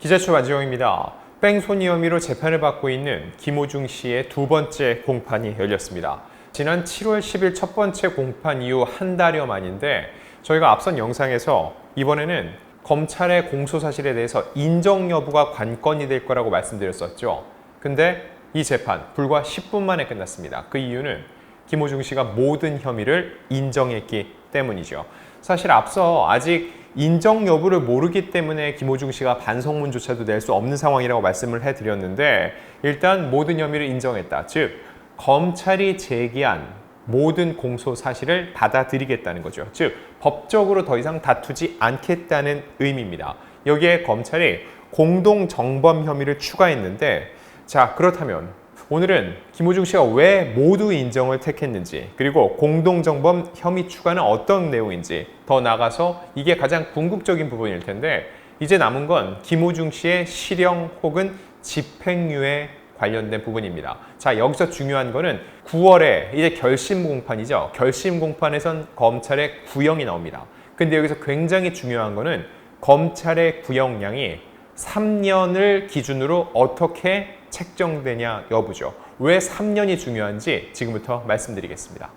기자초 안지영입니다. 뺑소니 혐의로 재판을 받고 있는 김호중 씨의 두 번째 공판이 열렸습니다. 지난 7월 10일 첫 번째 공판 이후 한 달여 만인데 저희가 앞선 영상에서 이번에는 검찰의 공소 사실에 대해서 인정 여부가 관건이 될 거라고 말씀드렸었죠. 근데 이 재판 불과 10분 만에 끝났습니다. 그 이유는 김호중 씨가 모든 혐의를 인정했기 때문이죠. 사실 앞서 아직 인정 여부를 모르기 때문에 김호중 씨가 반성문조차도 낼 수 없는 상황이라고 말씀을 해드렸는데 일단 모든 혐의를 인정했다. 즉 검찰이 제기한 모든 공소 사실을 받아들이겠다는 거죠. 즉 법적으로 더 이상 다투지 않겠다는 의미입니다. 여기에 검찰이 공동정범 혐의를 추가했는데 자 그렇다면 오늘은 김호중 씨가 왜 모두 인정을 택했는지 그리고 공동정범 혐의 추가는 어떤 내용인지 더 나아가서 이게 가장 궁극적인 부분일 텐데 이제 남은 건 김호중 씨의 실형 혹은 집행유예 관련된 부분입니다. 자 여기서 중요한 거는 9월에 이제 결심 공판이죠. 결심 공판에선 검찰의 구형이 나옵니다. 근데 여기서 굉장히 중요한 거는 검찰의 구형량이 3년을 기준으로 어떻게 책정되냐 여부죠. 왜 3년이 중요한지 지금부터 말씀드리겠습니다.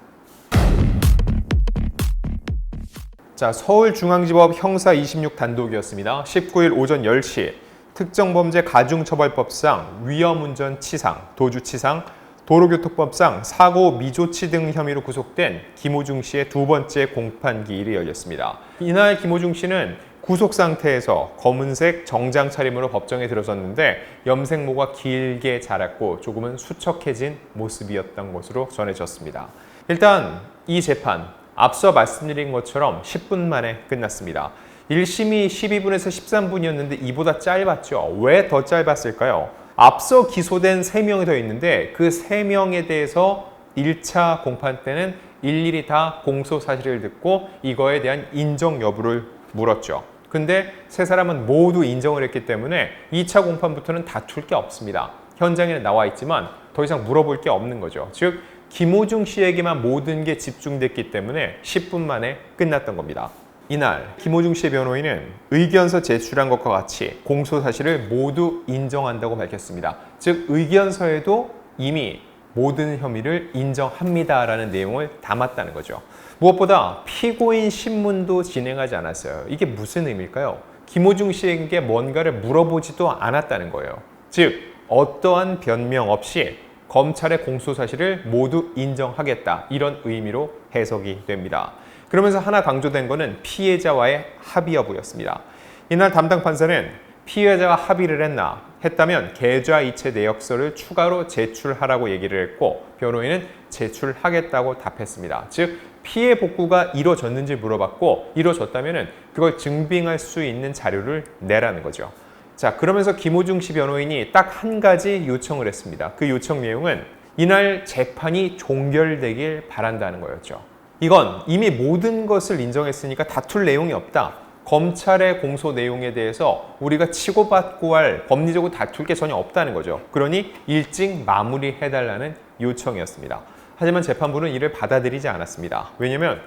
자, 서울중앙지법 형사 26 단독이었습니다. 19일 오전 10시 특정범죄 가중처벌법상 위험운전 치상, 도주치상, 도로교통법상 사고 미조치 등 혐의로 구속된 김호중 씨의 두 번째 공판 기일이 열렸습니다. 이날 김호중 씨는 구속 상태에서 검은색 정장 차림으로 법정에 들어섰는데 염색모가 길게 자랐고 조금은 수척해진 모습이었던 것으로 전해졌습니다. 일단 이 재판 앞서 말씀드린 것처럼 10분 만에 끝났습니다. 1심이 12분에서 13분이었는데 이보다 짧았죠. 왜 더 짧았을까요? 앞서 기소된 3명이 더 있는데 그 3명에 대해서 1차 공판 때는 일일이 다 공소 사실을 듣고 이거에 대한 인정 여부를 물었죠. 근데 세 사람은 모두 인정을 했기 때문에 2차 공판부터는 다툴 게 없습니다. 현장에는 나와 있지만 더 이상 물어볼 게 없는 거죠. 즉 김호중 씨에게만 모든 게 집중됐기 때문에 10분 만에 끝났던 겁니다. 이날 김호중 씨의 변호인은 의견서 제출한 것과 같이 공소 사실을 모두 인정한다고 밝혔습니다. 즉 의견서에도 이미 모든 혐의를 인정합니다라는 내용을 담았다는 거죠. 무엇보다 피고인 신문도 진행하지 않았어요. 이게 무슨 의미일까요? 김호중 씨에게 뭔가를 물어보지도 않았다는 거예요. 즉 어떠한 변명 없이 검찰의 공소 사실을 모두 인정하겠다 이런 의미로 해석이 됩니다. 그러면서 하나 강조된 것은 피해자와의 합의 여부였습니다. 이날 담당 판사는 피해자가 합의를 했다면 계좌 이체 내역서를 추가로 제출하라고 얘기를 했고 변호인은 제출하겠다고 답했습니다. 즉 피해 복구가 이루어졌는지 물어봤고 이루어졌다면 그걸 증빙할 수 있는 자료를 내라는 거죠. 자 그러면서 김호중 씨 변호인이 딱 한 가지 요청을 했습니다. 그 요청 내용은 이날 재판이 종결되길 바란다는 거였죠. 이건 이미 모든 것을 인정했으니까 다툴 내용이 없다. 검찰의 공소 내용에 대해서 우리가 치고받고 할 법리적으로 다툴 게 전혀 없다는 거죠. 그러니 일찍 마무리해달라는 요청이었습니다. 하지만 재판부는 이를 받아들이지 않았습니다. 왜냐하면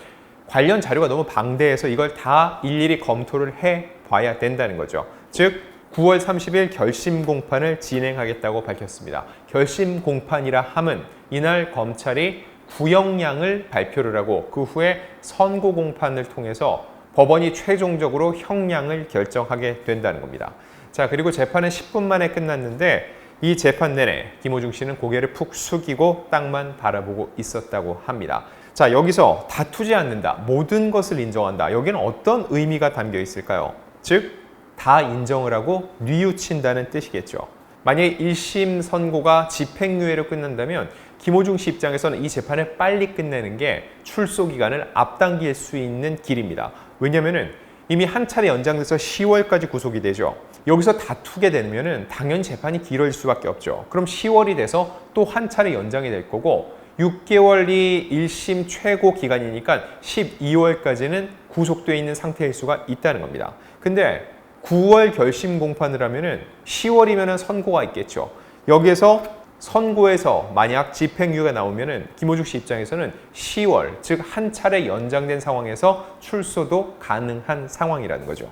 관련 자료가 너무 방대해서 이걸 다 일일이 검토를 해봐야 된다는 거죠. 즉 9월 30일 결심 공판을 진행하겠다고 밝혔습니다. 결심 공판이라 함은 이날 검찰이 구형량을 발표를 하고 그 후에 선고 공판을 통해서 법원이 최종적으로 형량을 결정하게 된다는 겁니다. 자 그리고 재판은 10분 만에 끝났는데 이 재판 내내 김호중 씨는 고개를 푹 숙이고 땅만 바라보고 있었다고 합니다. 자 여기서 다투지 않는다, 모든 것을 인정한다. 여기는 어떤 의미가 담겨 있을까요? 즉 다 인정을 하고 뉘우친다는 뜻이겠죠. 만약에 1심 선고가 집행유예로 끝난다면 김호중 씨 입장에서는 이 재판을 빨리 끝내는 게 출소 기간을 앞당길 수 있는 길입니다. 왜냐하면 이미 한 차례 연장돼서 10월까지 구속이 되죠. 여기서 다투게 되면 당연히 재판이 길어질 수밖에 없죠. 그럼 10월이 돼서 또 한 차례 연장이 될 거고 6개월이 1심 최고 기간이니까 12월까지는 구속되어 있는 상태일 수가 있다는 겁니다. 근데 9월 결심 공판을 하면은 10월이면은 선고가 있겠죠. 여기에서 선고에서 만약 집행유예가 나오면은 김호중 씨 입장에서는 10월, 즉 한 차례 연장된 상황에서 출소도 가능한 상황이라는 거죠.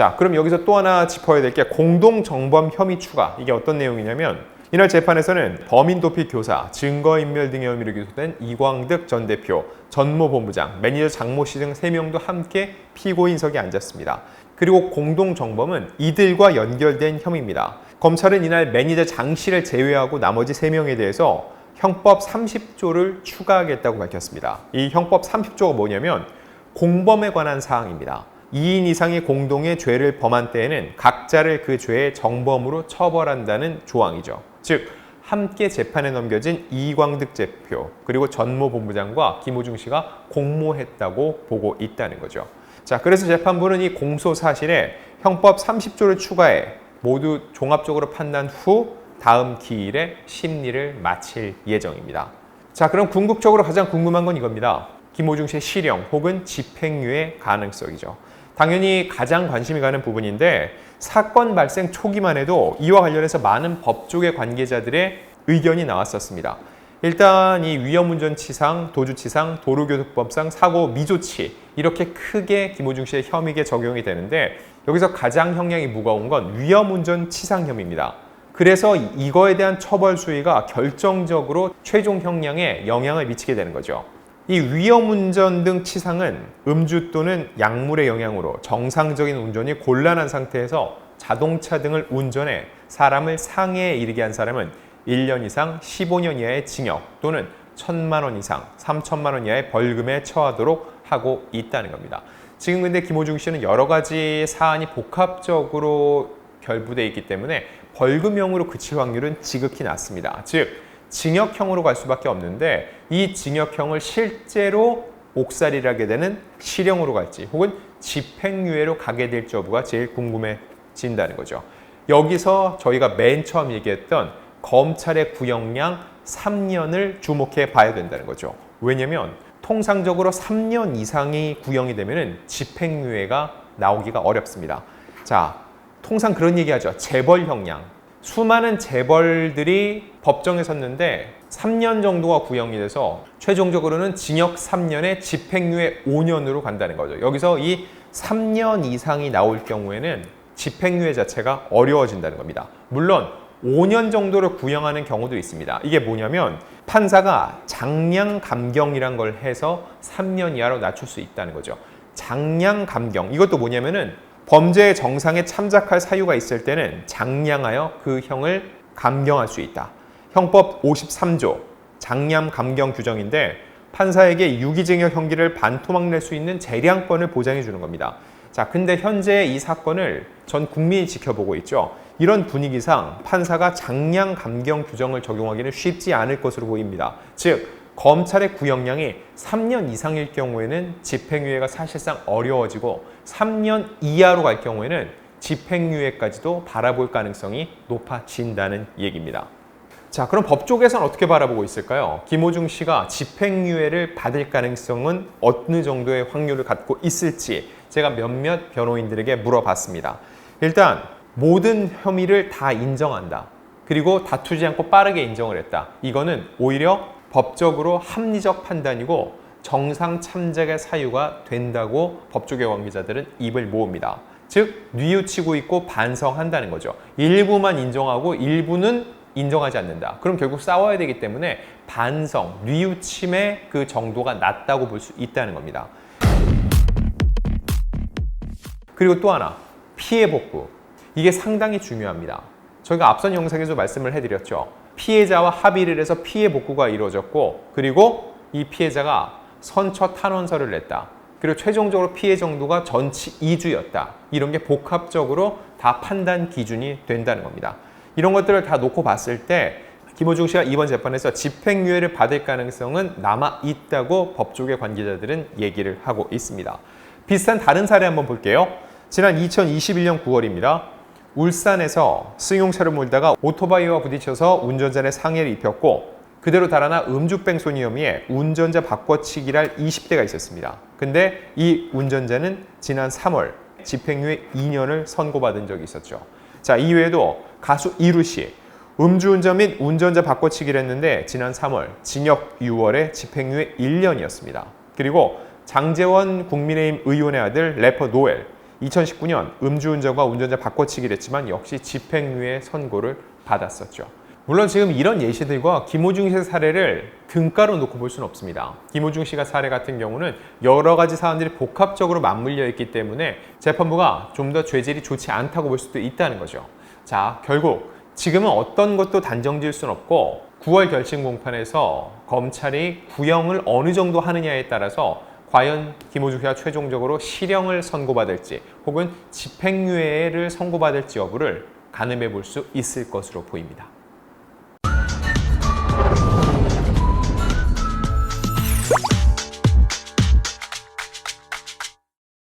자, 그럼 여기서 또 하나 짚어야 될 게 공동정범 혐의 추가. 이게 어떤 내용이냐면 이날 재판에서는 범인 도피 교사, 증거인멸 등의 혐의로 기소된 이광득 전 대표, 전모 본부장, 매니저 장모 씨 등 3명도 함께 피고인석에 앉았습니다. 그리고 공동정범은 이들과 연결된 혐의입니다. 검찰은 이날 매니저 장 씨를 제외하고 나머지 3명에 대해서 형법 30조를 추가하겠다고 밝혔습니다. 이 형법 30조가 뭐냐면 공범에 관한 사항입니다. 2인 이상이 공동의 죄를 범한 때에는 각자를 그 죄의 정범으로 처벌한다는 조항이죠. 즉 함께 재판에 넘겨진 이광득 대표 그리고 전모 본부장과 김호중 씨가 공모했다고 보고 있다는 거죠. 자, 그래서 재판부는 이 공소 사실에 형법 30조를 추가해 모두 종합적으로 판단 후 다음 기일에 심리를 마칠 예정입니다. 자, 그럼 궁극적으로 가장 궁금한 건 이겁니다. 김호중 씨의 실형 혹은 집행유예 가능성이죠. 당연히 가장 관심이 가는 부분인데 사건 발생 초기만 해도 이와 관련해서 많은 법조계 관계자들의 의견이 나왔었습니다. 일단 이 위험운전치상, 도주치상, 도로교통법상 사고 미조치 이렇게 크게 김호중 씨의 혐의에 적용이 되는데 여기서 가장 형량이 무거운 건 위험운전치상 혐의입니다. 그래서 이거에 대한 처벌 수위가 결정적으로 최종 형량에 영향을 미치게 되는 거죠. 이 위험운전 등 치상은 음주 또는 약물의 영향으로 정상적인 운전이 곤란한 상태에서 자동차 등을 운전해 사람을 상해에 이르게 한 사람은 1년 이상 15년 이하의 징역 또는 1,000만 원 이상 3,000만 원 이하의 벌금에 처하도록 하고 있다는 겁니다. 지금 근데 김호중 씨는 여러 가지 사안이 복합적으로 결부되어 있기 때문에 벌금형으로 그칠 확률은 지극히 낮습니다. 즉 징역형으로 갈 수밖에 없는데 이 징역형을 실제로 옥살이를 되는 실형으로 갈지 혹은 집행유예로 가게 될지 여부가 제일 궁금해진다는 거죠. 여기서 저희가 맨 처음 얘기했던 검찰의 구형량 3년을 주목해 봐야 된다는 거죠. 왜냐하면 통상적으로 3년 이상이 구형이 되면 집행유예가 나오기가 어렵습니다. 자, 통상 그런 얘기하죠. 재벌형량. 수많은 재벌들이 법정에 섰는데 3년 정도가 구형이 돼서 최종적으로는 징역 3년에 집행유예 5년으로 간다는 거죠. 여기서 이 3년 이상이 나올 경우에는 집행유예 자체가 어려워진다는 겁니다. 물론 5년 정도를 구형하는 경우도 있습니다. 이게 뭐냐면 판사가 장량 감경이란 걸 해서 3년 이하로 낮출 수 있다는 거죠. 장량 감경. 이것도 뭐냐면은 범죄의 정상에 참작할 사유가 있을 때는 장량하여 그 형을 감경할 수 있다. 형법 53조 장량 감경 규정인데 판사에게 유기징역 형기를 반토막 낼 수 있는 재량권을 보장해 주는 겁니다. 자, 근데 현재 이 사건을 전 국민이 지켜보고 있죠. 이런 분위기상 판사가 장량 감경 규정을 적용하기는 쉽지 않을 것으로 보입니다. 즉 검찰의 구형량이 3년 이상일 경우에는 집행유예가 사실상 어려워지고 3년 이하로 갈 경우에는 집행유예까지도 바라볼 가능성이 높아진다는 얘기입니다. 자, 그럼 법조계에서는 어떻게 바라보고 있을까요? 김호중 씨가 집행유예를 받을 가능성은 어느 정도의 확률을 갖고 있을지 제가 몇몇 변호인들에게 물어봤습니다. 일단 모든 혐의를 다 인정한다. 그리고 다투지 않고 빠르게 인정을 했다. 이거는 오히려 법적으로 합리적 판단이고 정상 참작의 사유가 된다고 법조계 관계자들은 입을 모읍니다. 즉 뉘우치고 있고 반성한다는 거죠. 일부만 인정하고 일부는 인정하지 않는다. 그럼 결국 싸워야 되기 때문에 반성, 뉘우침의 그 정도가 낮다고 볼 수 있다는 겁니다. 그리고 또 하나, 피해 복구. 이게 상당히 중요합니다. 저희가 앞선 영상에서 말씀을 해드렸죠. 피해자와 합의를 해서 피해 복구가 이루어졌고 그리고 이 피해자가 선처 탄원서를 냈다. 그리고 최종적으로 피해 정도가 전치 2주였다. 이런 게 복합적으로 다 판단 기준이 된다는 겁니다. 이런 것들을 다 놓고 봤을 때 김호중 씨가 이번 재판에서 집행유예를 받을 가능성은 남아있다고 법조계 관계자들은 얘기를 하고 있습니다. 비슷한 다른 사례 한번 볼게요. 지난 2021년 9월입니다. 울산에서 승용차를 몰다가 오토바이와 부딪혀서 운전자의 상해를 입혔고 그대로 달아나 음주뺑소니 혐의에 운전자 바꿔치기를 할 20대가 있었습니다. 근데 이 운전자는 지난 3월 집행유예 2년을 선고받은 적이 있었죠. 자, 이외에도 가수 이루 씨 음주운전 및 운전자 바꿔치기를 했는데 지난 3월 징역 6월에 집행유예 1년이었습니다. 그리고 장제원 국민의힘 의원의 아들 래퍼 노엘 2019년 음주운전과 운전자 바꿔치기를 했지만 역시 집행유예 선고를 받았었죠. 물론 지금 이런 예시들과 김호중 씨의 사례를 등가로 놓고 볼 수는 없습니다. 김호중 씨가 사례 같은 경우는 여러 가지 사안들이 복합적으로 맞물려 있기 때문에 재판부가 좀 더 죄질이 좋지 않다고 볼 수도 있다는 거죠. 자, 결국 지금은 어떤 것도 단정 지을 수는 없고 9월 결심 공판에서 검찰이 구형을 어느 정도 하느냐에 따라서 과연 김호중 씨가 최종적으로 실형을 선고받을지 혹은 집행유예를 선고받을지 여부를 가늠해 볼 수 있을 것으로 보입니다.